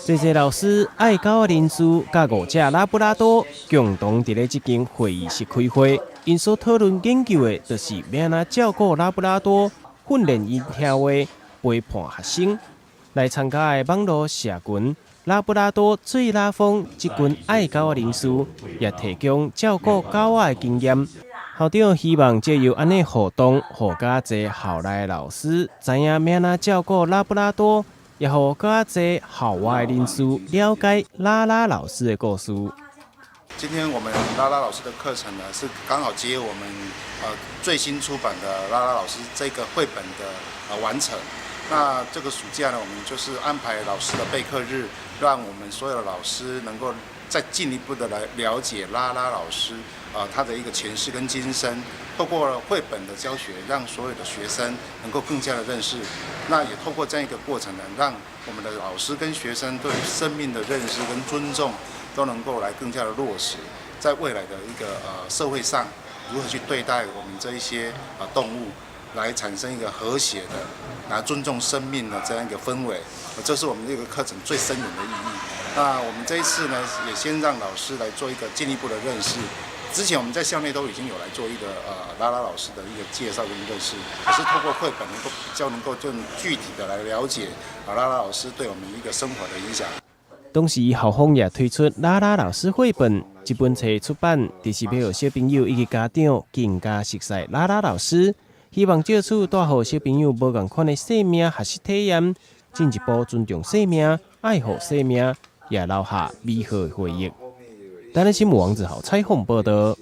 这些老师爱狗的人士甲5只拉布拉多共同伫咧这间会议室开会，因所讨论研究的就是要怎照顾拉布拉多，训练因听话，陪伴学生。来参加的网络社群拉布拉多最拉风这群爱狗的人士，也提供照顾狗仔的经验。校长希望借由安尼活动，互较侪校内的老师知影要怎照顾拉布拉多。也互更多校外人士了解拉拉老师的故事。今天我们拉拉老师的课程呢，是刚好接我们最新出版的拉拉老师这个绘本的完成。那这个暑假呢，我们就是安排老师的备课日，让我们所有的老师能够再进一步的来了解拉拉老师他的一个前世跟今生。透过绘本的教学，让所有的学生能够更加的认识。那也透过这样一个过程呢，让我们的老师跟学生对生命的认识跟尊重，都能够来更加的落实，在未来的一个社会上，如何去对待我们这一些动物，来产生一个和谐的，来尊重生命的这样一个氛围。这是我们这个课程最深远的意义。那我们这一次呢，也先让老师来做一个进一步的认识。之前我们在校内都已经有来做一个拉拉老师的一个介绍跟认识，可是透过绘本能够更具体的来了解拉拉老师对我们一个生活的影响。同时，校方也推出拉拉老师绘本，这本册出版，就是要让小朋友以及家长更加熟悉拉拉老师，希望借此带予小朋友无同款的生命学习体验，进一步尊重生命、爱护生命，也留下美好的回忆。台湾新闻王子豪采访报道。